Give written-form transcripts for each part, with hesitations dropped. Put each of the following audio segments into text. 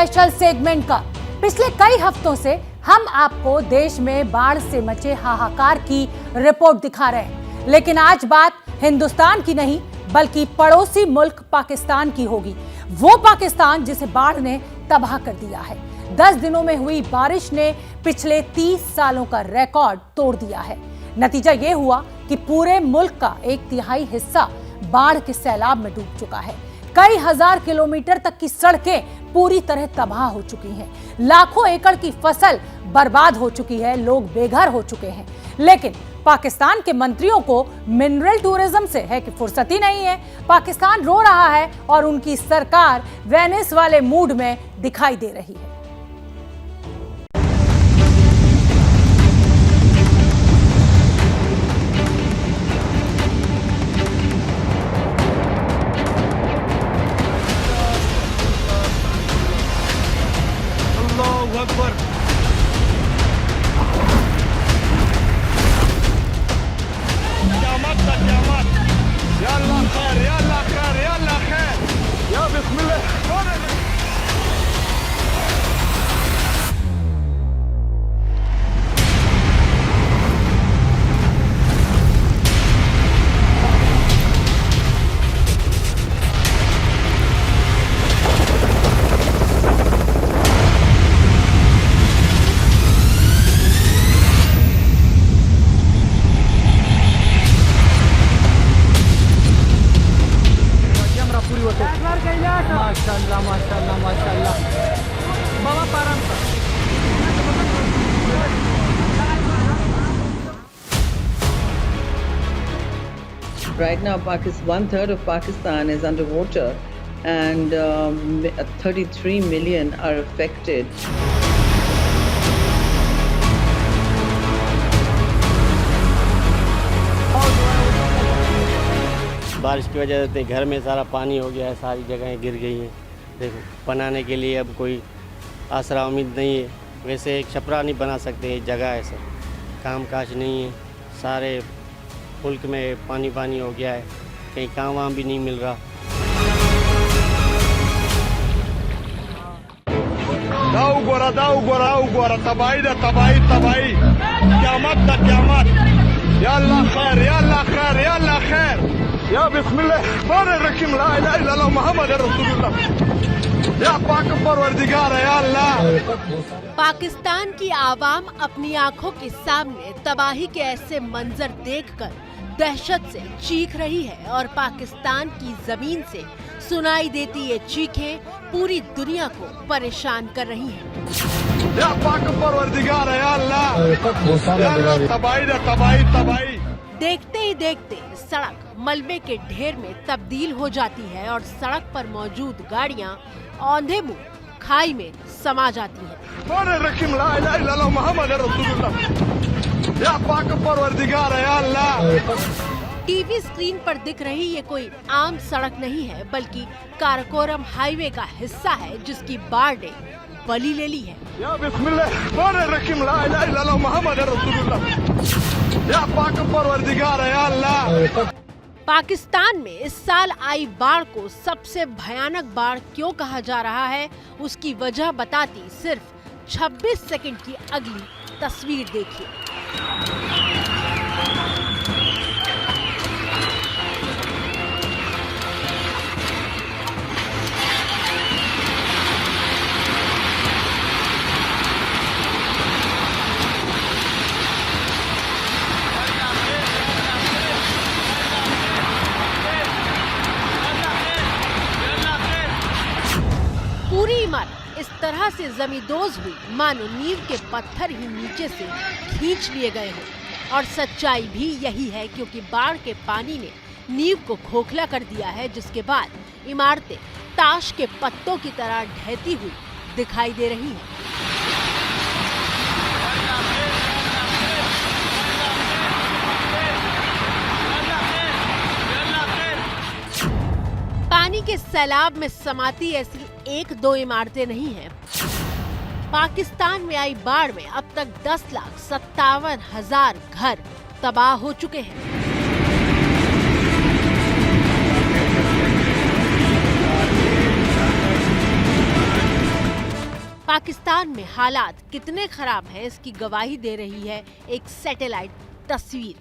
Special segment का। पिछले कई हफ्तों से हम आपको देश में बाढ़ से मचे हाहाकार की रिपोर्ट दिखा रहे हैं, लेकिन आज बात हिंदुस्तान की नहीं बल्कि पड़ोसी मुल्क पाकिस्तान की होगी। वो पाकिस्तान जिसे बाढ़ ने तबाह कर दिया है। 10 दिनों में हुई बारिश ने पिछले 30 सालों का रिकॉर्ड तोड़ दिया है। नतीजा ये हुआ कि पूरे मुल्क का 1/3 हिस्सा बाढ़ के सैलाब में डूब चुका है। कई हजार किलोमीटर तक की सड़कें पूरी तरह तबाह हो चुकी हैं। लाखों एकड़ की फसल बर्बाद हो चुकी है, लोग बेघर हो चुके हैं। लेकिन पाकिस्तान के मंत्रियों को मिनरल टूरिज्म से है कि फुर्सत ही नहीं है। पाकिस्तान रो रहा है और उनकी सरकार वेनिस वाले मूड में दिखाई दे रही है। माशाल्लाह माशाल्लाह माशाल्लाह बाबा पाराम Right now, one-third of Pakistan is underwater, and 33 million are affected. बारिश की वजह से घर में सारा पानी हो गया है, सारी जगहें गिर गई हैं। देखो, बनाने के लिए अब कोई आसरा उम्मीद नहीं है। वैसे एक छपरा नहीं बना सकते, एक जगह है सर, काम काज नहीं है। सारे मुल्क में पानी पानी हो गया है, कहीं काम वाम भी नहीं मिल रहा। दाऊ गोरा तबाही दा तबाही क़यामत दा क़यामत। या अल्लाह खैर या अल्लाह खैर या अल्लाह खैर या बिस्मिल्लाह रहीम ला इलाहा इल्लल्लाह मुहम्मद रसूलुल्लाह या पाक परवरदिगार या अल्लाह। पाकिस्तान की आवाम अपनी आंखों के सामने तबाही के ऐसे मंजर देखकर दहशत से चीख रही है और पाकिस्तान की जमीन से सुनाई देती ये चीखें पूरी दुनिया को परेशान कर रही हैं। या पाक परवरदिगार या अल्लाह तबाही। देखते ही देखते सड़क मलबे के ढेर में तब्दील हो जाती है और सड़क पर मौजूद गाड़ियां औंधे मुंह खाई में समा जाती हैं। या पाक परवरदिगार या अल्लाह। टीवी स्क्रीन पर दिख रही ये कोई आम सड़क नहीं है, बल्कि काराकोरम हाईवे का हिस्सा है जिसकी बाढ़ ने बलि ले ली है। या बिस्मिल्लाह रहीम ला इलाहा इल्लल्लाह मुहम्मद रसूलुल्लाह या पाक परवरदिगार या अल्लाह। पाकिस्तान में इस साल आई बाढ़ को सबसे भयानक बाढ़ क्यों कहा जा रहा है, उसकी वजह बताती सिर्फ 26 सेकंड की अगली तस्वीर देखिए। पूरी इमारत इस तरह से जमींदोज हुई मानो नींव के पत्थर ही नीचे से खींच लिए गए हों। और सच्चाई भी यही है, क्योंकि बाढ़ के पानी ने नींव को खोखला कर दिया है, जिसके बाद इमारतें ताश के पत्तों की तरह ढहती हुई दिखाई दे रही हैं। पानी के सैलाब में समाती ऐसी 1-2 इमारतें नहीं हैं। पाकिस्तान में आई बाढ़ में अब तक 10,57,000 घर तबाह हो चुके हैं। पाकिस्तान में हालात कितने खराब हैं इसकी गवाही दे रही है एक सैटेलाइट तस्वीर।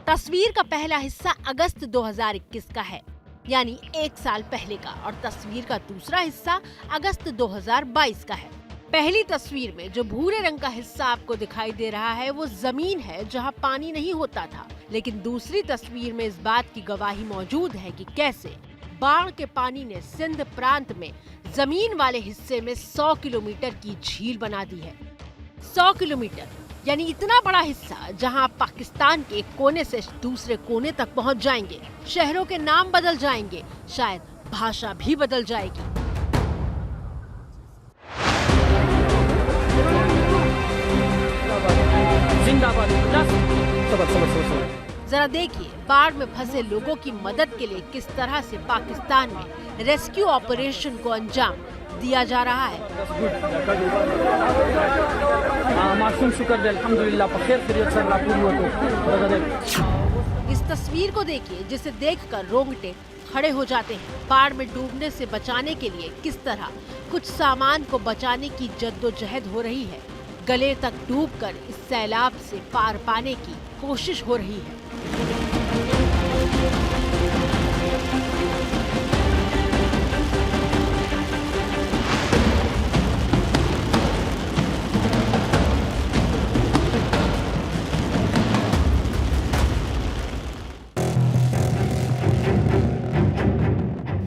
तस्वीर का पहला हिस्सा अगस्त 2021 का है, यानी 1 साल पहले का, और तस्वीर का दूसरा हिस्सा अगस्त 2022 का है। पहली तस्वीर में जो भूरे रंग का हिस्सा आपको दिखाई दे रहा है वो जमीन है जहां पानी नहीं होता था, लेकिन दूसरी तस्वीर में इस बात की गवाही मौजूद है कि कैसे बाढ़ के पानी ने सिंध प्रांत में जमीन वाले हिस्से में 100 किलोमीटर की झील बना दी है। 100 किलोमीटर यानी इतना बड़ा हिस्सा जहां आप पाकिस्तान के एक कोने से दूसरे कोने तक पहुंच जाएंगे। शहरों के नाम बदल जाएंगे, शायद भाषा भी बदल जाएगी। जरा देखिए बाढ़ में फंसे लोगों की मदद के लिए किस तरह से पाकिस्तान में रेस्क्यू ऑपरेशन को अंजाम दिया जा रहा है। इस तस्वीर को देखिए जिसे देखकर रोंगटे खड़े हो जाते हैं। बाढ़ में डूबने से बचाने के लिए किस तरह कुछ सामान को बचाने की जद्दोजहद हो रही है। गले तक डूबकर इस सैलाब से पार पाने की कोशिश हो रही है।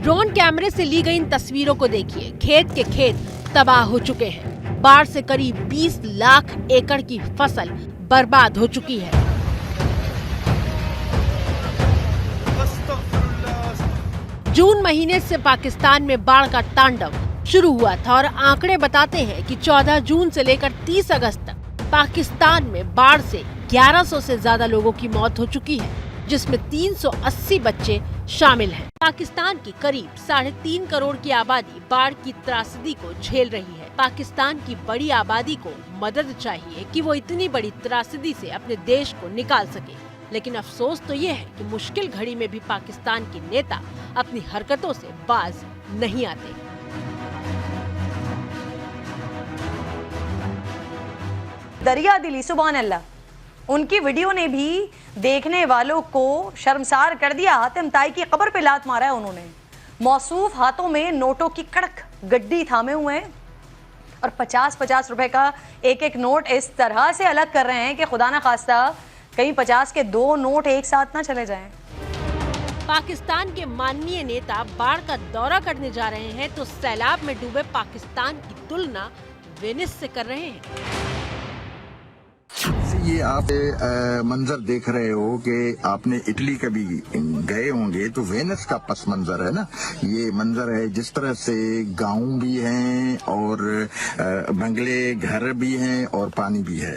ड्रोन कैमरे से ली गई इन तस्वीरों को देखिए। खेत के खेत तबाह हो चुके हैं। बाढ़ से करीब 20 लाख एकड़ की फसल बर्बाद हो चुकी है। जून महीने से पाकिस्तान में बाढ़ का तांडव शुरू हुआ था और आंकड़े बताते हैं कि 14 जून से लेकर 30 अगस्त तक पाकिस्तान में बाढ़ से 1100 से ज्यादा लोगों की मौत हो चुकी है, जिसमें 380 बच्चे शामिल हैं। पाकिस्तान की करीब 3.5 करोड़ की आबादी बाढ़ की त्रासदी को झेल रही है। पाकिस्तान की बड़ी आबादी को मदद चाहिए कि वो इतनी बड़ी त्रासदी से अपने देश को निकाल सके, लेकिन अफसोस तो ये है कि मुश्किल घड़ी में भी पाकिस्तान के नेता अपनी हरकतों से बाज नहीं आते। दरिया दिली सुभान अल्लाह, उनकी वीडियो ने भी देखने वालों को शर्मसार कर दिया। हातिम ताई की कब्र पे लात मारा है उन्होंने। मौसूफ हाथों में नोटों की कड़क गड्डी थामे हुए हैं और 50-50 रुपए का एक नोट इस तरह से अलग कर रहे हैं कि खुदा ना खास्ता कहीं 50 के 2 नोट एक साथ ना चले जाएं। पाकिस्तान के माननीय नेता बाढ़ का दौरा करने जा रहे हैं तो सैलाब में डूबे पाकिस्तान की तुलना वेनिस से कर रहे हैं। ये आप मंजर देख रहे हो कि आपने इटली कभी गए होंगे तो वेनिस का पस मंजर है ना, ये मंजर है। जिस तरह से गांव भी हैं और बंगले घर भी हैं और पानी भी है।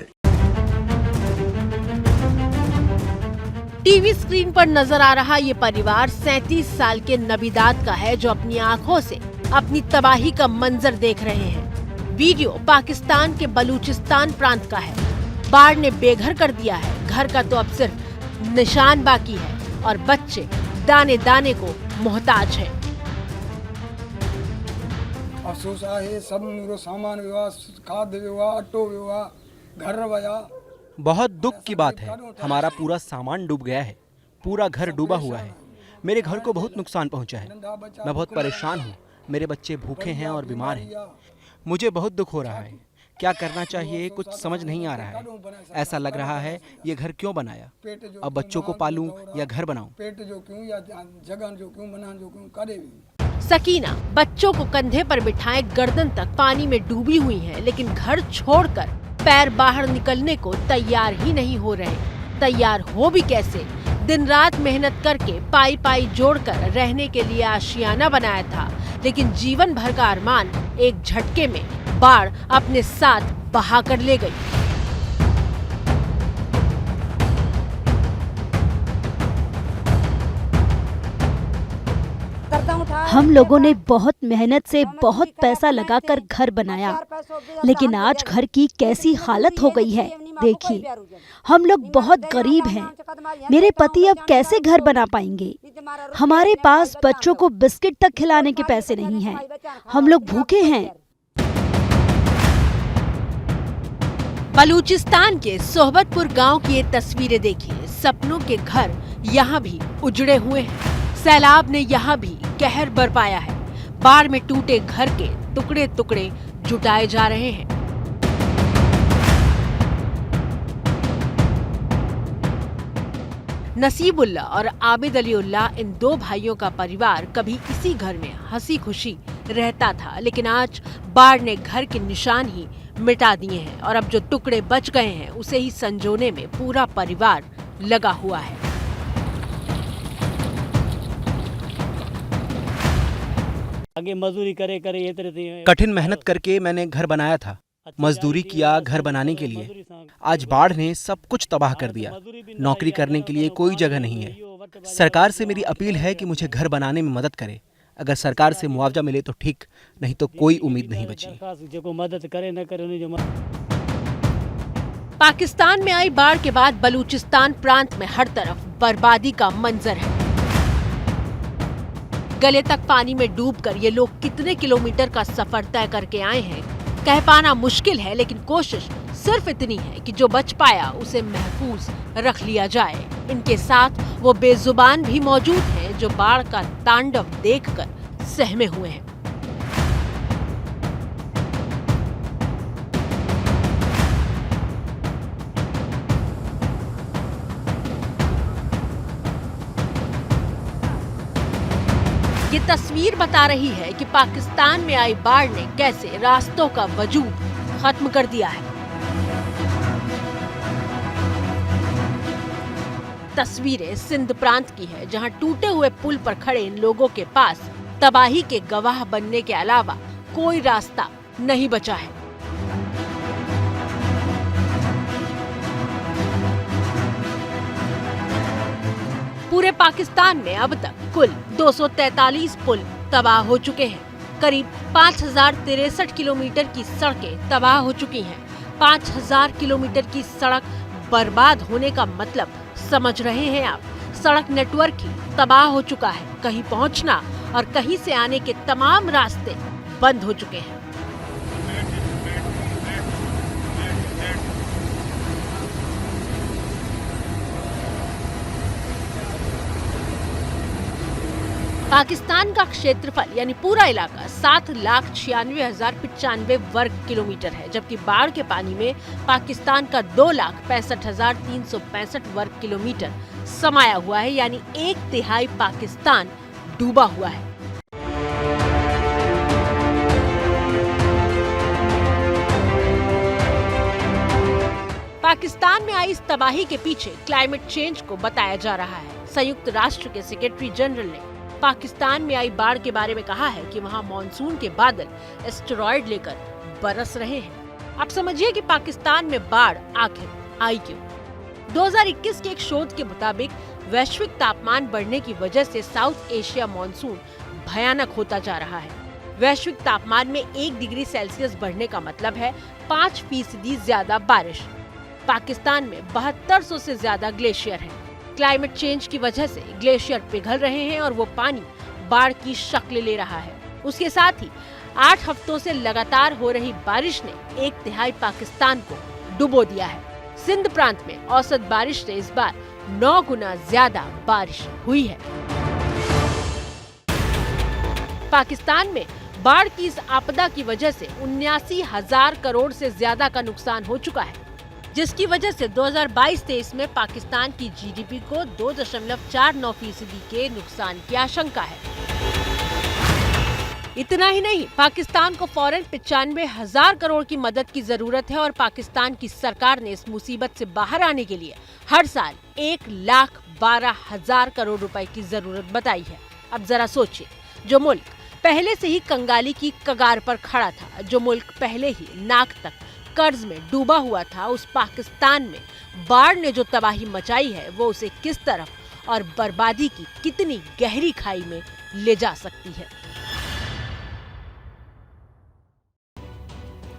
टीवी स्क्रीन पर नजर आ रहा ये परिवार 37 साल के नबीदात का है जो अपनी आंखों से अपनी तबाही का मंजर देख रहे हैं। वीडियो पाकिस्तान के बलूचिस्तान प्रांत का है। बाढ़ ने बेघर कर दिया है। घर का तो अब सिर्फ निशान बाकी है और बच्चे दाने दाने को मोहताज हैं। अफसोस आहे सब मेरो सामान विवाह, खाद्य विवाह, ऑटो विवाह, घर वया। बहुत दुख की बात है, हमारा पूरा सामान डूब गया है। पूरा घर डूबा हुआ है। मेरे घर को बहुत नुकसान पहुंचा है। मैं बहुत परेशान हूँ। मेरे बच्चे भूखे हैं और बीमार हैं। मुझे बहुत दुख हो रहा है। क्या करना चाहिए कुछ समझ नहीं आ रहा है। ऐसा लग रहा है ये घर क्यों बनाया, अब बच्चों को पालूं या घर बनाऊं। पेट जो क्यों या जगह जो क्यों बना जो क्यों करे भी। सकीना बच्चों को कंधे पर बिठाए गर्दन तक पानी में डूबी हुई है, लेकिन घर छोड़कर पैर बाहर निकलने को तैयार ही नहीं हो रहे। तैयार हो भी कैसे? दिन रात मेहनत करके पाई पाई जोड़कर रहने के लिए आशियाना बनाया था, लेकिन जीवन भर का अरमान एक झटके में बाढ़ अपने साथ बहा कर ले गई। हम लोगों ने बहुत मेहनत से बहुत पैसा लगाकर घर बनाया, लेकिन आज घर की कैसी हालत हो गई है देखिए। हम लोग बहुत गरीब हैं। मेरे पति अब कैसे घर बना पाएंगे? हमारे पास बच्चों को बिस्किट तक खिलाने के पैसे नहीं हैं। हम लोग भूखे हैं। बलूचिस्तान के सोहबतपुर गांव की ये तस्वीरें देखिए। सपनों के घर यहाँ भी उजड़े हुए हैं। सैलाब ने यहाँ भी कहर बरपाया है। बाढ़ में टूटे घर के टुकड़े टुकड़े जुटाए जा रहे हैं। नसीबुल्ला और आबिद अलीउल्लाह, इन दो भाइयों का परिवार कभी इसी घर में हंसी खुशी रहता था, लेकिन आज बाढ़ ने घर के निशान ही मिटा दिए हैं और अब जो टुकड़े बच गए हैं उसे ही संजोने में पूरा परिवार लगा हुआ है। आगे मजदूरी करे करे ये तरह कठिन मेहनत करके मैंने घर बनाया था, मजदूरी किया घर बनाने के लिए। आज बाढ़ ने सब कुछ तबाह कर दिया। नौकरी करने के लिए कोई जगह नहीं है। सरकार से मेरी अपील है कि मुझे घर बनाने में मदद करे। अगर सरकार से मुआवजा मिले तो ठीक, नहीं तो कोई उम्मीद नहीं बची। मदद करे न करे। पाकिस्तान में आई बाढ़ के बाद बलूचिस्तान प्रांत में हर तरफ बर्बादी का मंजर है। गले तक पानी में डूबकर ये लोग कितने किलोमीटर का सफर तय करके आए हैं कह पाना मुश्किल है, लेकिन कोशिश सिर्फ इतनी है कि जो बच पाया उसे महफूज रख लिया जाए। इनके साथ वो बेजुबान भी मौजूद हैं जो बाढ़ का तांडव देखकर सहमे हुए हैं। ये तस्वीर बता रही है कि पाकिस्तान में आई बाढ़ ने कैसे रास्तों का वजूद खत्म कर दिया है। तस्वीरें सिंध प्रांत की है, जहां टूटे हुए पुल पर खड़े इन लोगों के पास तबाही के गवाह बनने के अलावा कोई रास्ता नहीं बचा है। पूरे पाकिस्तान में अब तक कुल 243 पुल तबाह हो चुके हैं। करीब 5063 किलोमीटर की सड़कें तबाह हो चुकी हैं। 5000 किलोमीटर की सड़क बर्बाद होने का मतलब समझ रहे हैं आप। सड़क नेटवर्क ही तबाह हो चुका है। कहीं पहुंचना और कहीं से आने के तमाम रास्ते बंद हो चुके हैं। पाकिस्तान का क्षेत्रफल यानी पूरा इलाका 7,96,095 वर्ग किलोमीटर है, जबकि बाढ़ के पानी में पाकिस्तान का 2,65,365 वर्ग किलोमीटर समाया हुआ है, यानी 1/3 पाकिस्तान डूबा हुआ है। पाकिस्तान में आई इस तबाही के पीछे क्लाइमेट चेंज को बताया जा रहा है। संयुक्त राष्ट्र के सेक्रेटरी जनरल ने पाकिस्तान में आई बाढ़ के बारे में कहा है कि वहां मॉनसून के बादल एस्टेरॉयड लेकर बरस रहे हैं। आप समझिए कि पाकिस्तान में बाढ़ आखिर आई क्यों। 2021 के एक शोध के मुताबिक वैश्विक तापमान बढ़ने की वजह से साउथ एशिया मॉनसून भयानक होता जा रहा है। वैश्विक तापमान में 1 डिग्री सेल्सियस बढ़ने का मतलब है 5% ज्यादा बारिश। पाकिस्तान में 7200 से ज्यादा ग्लेशियर हैं। क्लाइमेट चेंज की वजह से ग्लेशियर पिघल रहे हैं और वो पानी बाढ़ की शक्ल ले रहा है। उसके साथ ही 8 हफ्तों से लगातार हो रही बारिश ने 1/3 पाकिस्तान को डुबो दिया है। सिंध प्रांत में औसत बारिश से इस बार 9 गुना ज्यादा बारिश हुई है। पाकिस्तान में बाढ़ की इस आपदा की वजह से 79,000 करोड़ से ज्यादा का नुकसान हो चुका है, जिसकी वजह से 2022-23 में पाकिस्तान की जीडीपी को 2.49% के नुकसान की आशंका है। इतना ही नहीं, पाकिस्तान को फौरन 95,000 करोड़ की मदद की जरूरत है और पाकिस्तान की सरकार ने इस मुसीबत से बाहर आने के लिए हर साल 1,12,000 करोड़ रुपए की जरूरत बताई है। अब जरा सोचिए, जो मुल्क पहले से ही कंगाली की कगार पर खड़ा था, जो मुल्क पहले ही नाक तक कर्ज में डूबा हुआ था, उस पाकिस्तान में बाढ़ ने जो तबाही मचाई है वो उसे किस तरफ और बर्बादी की कितनी गहरी खाई में ले जा सकती है।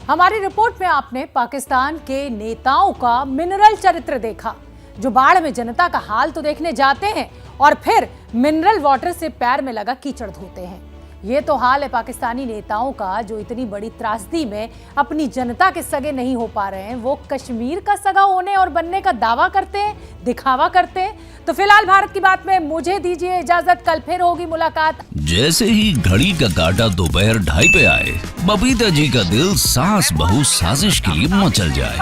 हमारी रिपोर्ट में आपने पाकिस्तान के नेताओं का मिनरल चरित्र देखा, जो बाढ़ में जनता का हाल तो देखने जाते हैं और फिर मिनरल वाटर से पैर में लगा कीचड़ धोते हैं। ये तो हाल है पाकिस्तानी नेताओं का, जो इतनी बड़ी त्रासदी में अपनी जनता के सगे नहीं हो पा रहे हैं, वो कश्मीर का सगा होने और बनने का दावा करते हैं, दिखावा करते हैं। तो फिलहाल भारत की बात में मुझे दीजिए इजाजत, कल फिर होगी मुलाकात। जैसे ही घड़ी का काटा दोपहर 2:30 पे आए, बबीता जी का दिल सास बहू साजिश के लिए मचल जाए।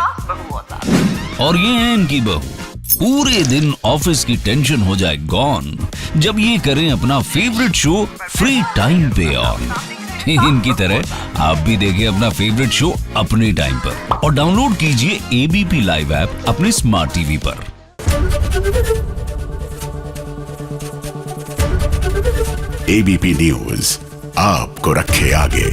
और ये है इनकी बहू, पूरे दिन ऑफिस की टेंशन हो जाए गॉन जब ये करें अपना फेवरेट शो फ्री टाइम पे ऑन। इनकी तरह आप भी देखिए अपना फेवरेट शो अपने टाइम पर और डाउनलोड कीजिए ABP लाइव ऐप अपने स्मार्ट टीवी पर। ABP न्यूज आपको रखे आगे।